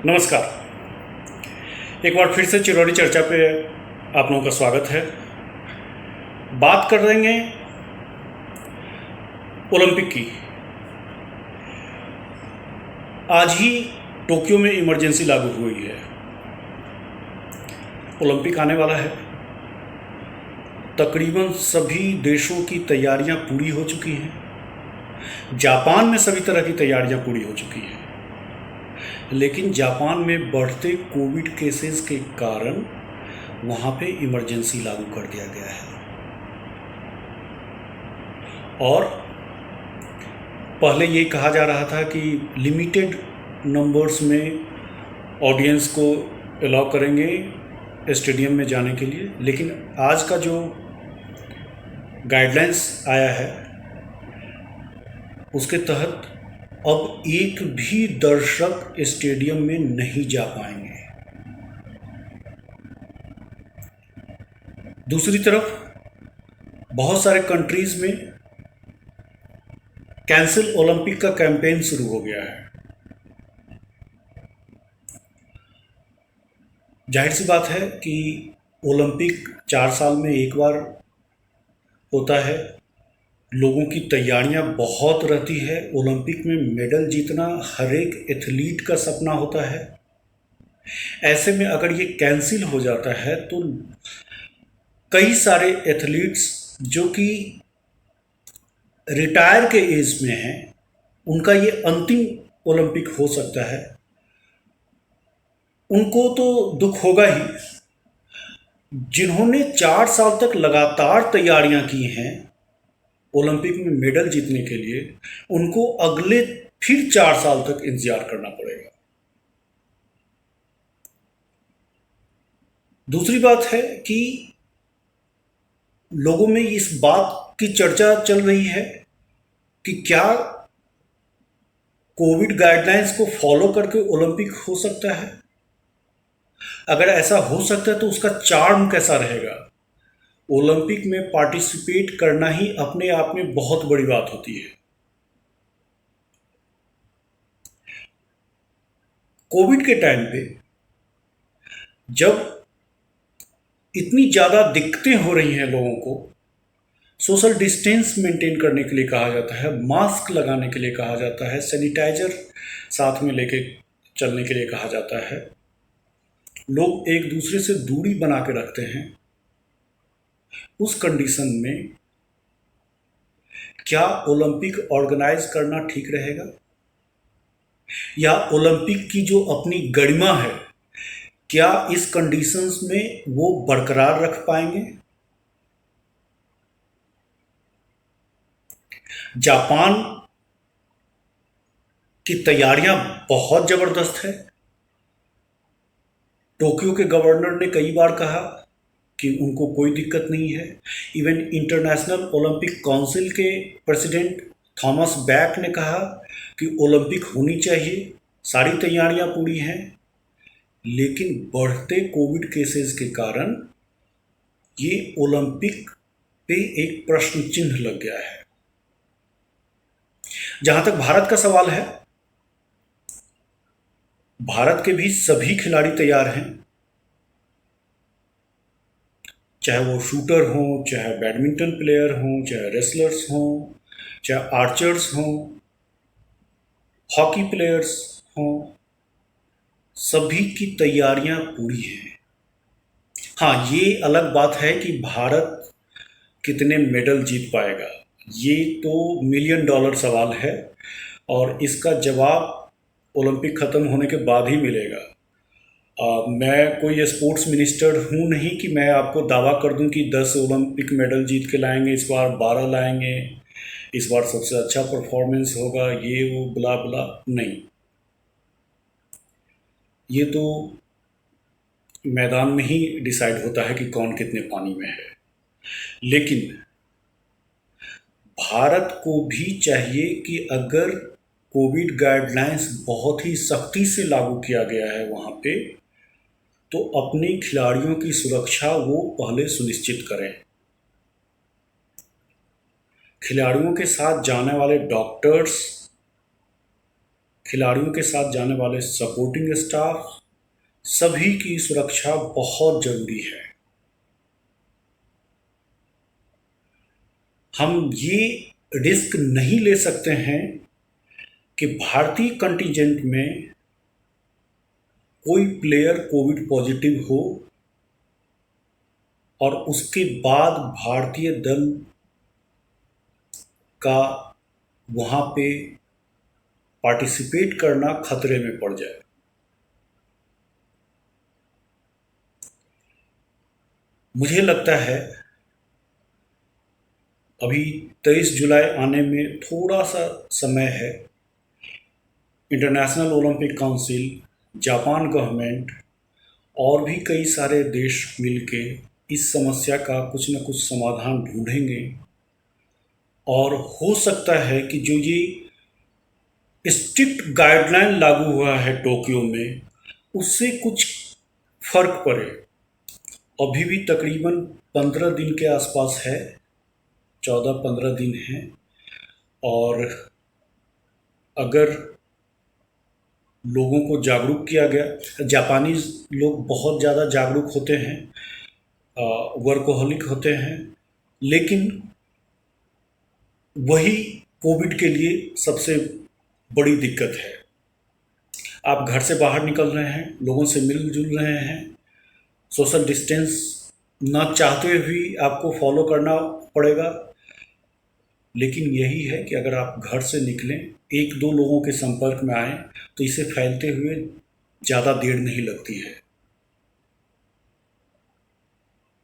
नमस्कार। एक बार फिर से चिरौरी चर्चा पे आप लोगों का स्वागत है। बात कर देंगे ओलंपिक की। आज ही टोक्यो में इमरजेंसी लागू हुई है। ओलंपिक आने वाला है। तकरीबन सभी देशों की तैयारियां पूरी हो चुकी हैं। जापान में सभी तरह की तैयारियां पूरी हो चुकी हैं, लेकिन जापान में बढ़ते कोविड केसेस के कारण वहाँ पे इमरजेंसी लागू कर दिया गया है। और पहले ये कहा जा रहा था कि लिमिटेड नंबर्स में ऑडियंस को अलाउ करेंगे स्टेडियम में जाने के लिए, लेकिन आज का जो गाइडलाइंस आया है उसके तहत अब एक भी दर्शक स्टेडियम में नहीं जा पाएंगे। दूसरी तरफ बहुत सारे कंट्रीज में कैंसिल ओलंपिक का कैंपेन शुरू हो गया है। जाहिर सी बात है कि ओलंपिक 4 साल में एक बार होता है। लोगों की तैयारियां बहुत रहती है। ओलंपिक में मेडल जीतना हर एक एथलीट का सपना होता है। ऐसे में अगर ये कैंसिल हो जाता है तो कई सारे एथलीट्स जो कि रिटायर के एज में हैं, उनका ये अंतिम ओलंपिक हो सकता है। उनको तो दुख होगा ही। जिन्होंने 4 साल तक लगातार तैयारियां की हैं ओलंपिक में मेडल जीतने के लिए, उनको अगले फिर 4 साल तक इंतजार करना पड़ेगा। दूसरी बात है कि लोगों में इस बात की चर्चा चल रही है कि क्या कोविड गाइडलाइंस को फॉलो करके ओलंपिक हो सकता है। अगर ऐसा हो सकता है तो उसका चार्म कैसा रहेगा। ओलंपिक में पार्टिसिपेट करना ही अपने आप में बहुत बड़ी बात होती है। कोविड के टाइम पे जब इतनी ज़्यादा दिक्कतें हो रही हैं लोगों को, सोशल डिस्टेंस मेंटेन करने के लिए कहा जाता है, मास्क लगाने के लिए कहा जाता है, सैनिटाइजर साथ में लेके चलने के लिए कहा जाता है, लोग एक दूसरे से दूरी बना के रखते हैं। उस कंडीशन में क्या ओलंपिक ऑर्गेनाइज करना ठीक रहेगा, या ओलंपिक की जो अपनी गरिमा है क्या इस कंडीशंस में वो बरकरार रख पाएंगे। जापान की तैयारियां बहुत जबरदस्त है। टोक्यो के गवर्नर ने कई बार कहा कि उनको कोई दिक्कत नहीं है। इवन इंटरनेशनल ओलंपिक काउंसिल के प्रेसिडेंट थॉमस बैक ने कहा कि ओलंपिक होनी चाहिए, सारी तैयारियां पूरी हैं। लेकिन बढ़ते कोविड केसेस के कारण ये ओलंपिक पे एक प्रश्न चिन्ह लग गया है। जहां तक भारत का सवाल है, भारत के भी सभी खिलाड़ी तैयार हैं, चाहे वो शूटर हों, चाहे बैडमिंटन प्लेयर हों, चाहे रेसलर्स हों, चाहे आर्चर्स हों, हॉकी प्लेयर्स हों, सभी की तैयारियां पूरी हैं। हाँ, ये अलग बात है कि भारत कितने मेडल जीत पाएगा, ये तो मिलियन डॉलर सवाल है और इसका जवाब ओलंपिक ख़त्म होने के बाद ही मिलेगा। मैं कोई स्पोर्ट्स मिनिस्टर हूँ नहीं कि मैं आपको दावा कर दूं कि 10 ओलंपिक मेडल जीत के लाएंगे, इस बार 12 लाएंगे, इस बार सबसे अच्छा परफॉर्मेंस होगा, ये वो बुला बुला नहीं। ये तो मैदान में ही डिसाइड होता है कि कौन कितने पानी में है। लेकिन भारत को भी चाहिए कि अगर कोविड गाइडलाइंस बहुत ही सख्ती से लागू किया गया है वहाँ पे, तो अपने खिलाड़ियों की सुरक्षा वो पहले सुनिश्चित करें। खिलाड़ियों के साथ जाने वाले डॉक्टर्स, खिलाड़ियों के साथ जाने वाले सपोर्टिंग स्टाफ, सभी की सुरक्षा बहुत जरूरी है। हम ये रिस्क नहीं ले सकते हैं कि भारतीय कंटिजेंट में कोई प्लेयर कोविड पॉजिटिव हो और उसके बाद भारतीय दल का वहां पे पार्टिसिपेट करना खतरे में पड़ जाए। मुझे लगता है अभी 23 जुलाई आने में थोड़ा सा समय है। International Olympic council, Japan government और भी कई सारे देश मिलके इस समस्या का कुछ न कुछ समाधान ढूंढेंगे और हो सकता है कि जो ये स्ट्रिक्ट गाइडलाइन लागू हुआ है टोक्यो में, उससे कुछ फर्क पड़े। अभी भी तकरीबन 15 दिन के आसपास है, 14-15 दिन है। और अगर लोगों को जागरूक किया गया, जापानीज लोग बहुत ज़्यादा जागरूक होते हैं, वर्कोहलिक होते हैं, लेकिन वही कोविड के लिए सबसे बड़ी दिक्कत है। आप घर से बाहर निकल रहे हैं, लोगों से मिलजुल रहे हैं, सोशल डिस्टेंस ना चाहते हुए भी आपको फॉलो करना पड़ेगा। लेकिन यही है कि अगर आप घर से निकलें, एक दो लोगों के संपर्क में आएँ, तो इसे फैलते हुए ज़्यादा देर नहीं लगती है।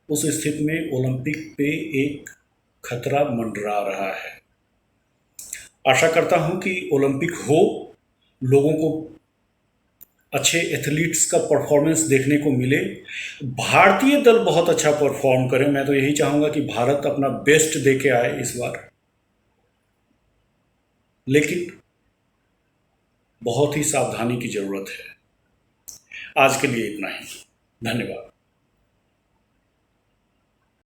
उस स्थिति में ओलंपिक पे एक खतरा मंडरा रहा है। आशा करता हूं कि ओलंपिक हो, लोगों को अच्छे एथलीट्स का परफॉर्मेंस देखने को मिले, भारतीय दल बहुत अच्छा परफॉर्म करे। मैं तो यही चाहूँगा कि भारत अपना बेस्ट दे के आए इस बार। लेकिन बहुत ही सावधानी की ज़रूरत है। आज के लिए इतना ही। धन्यवाद।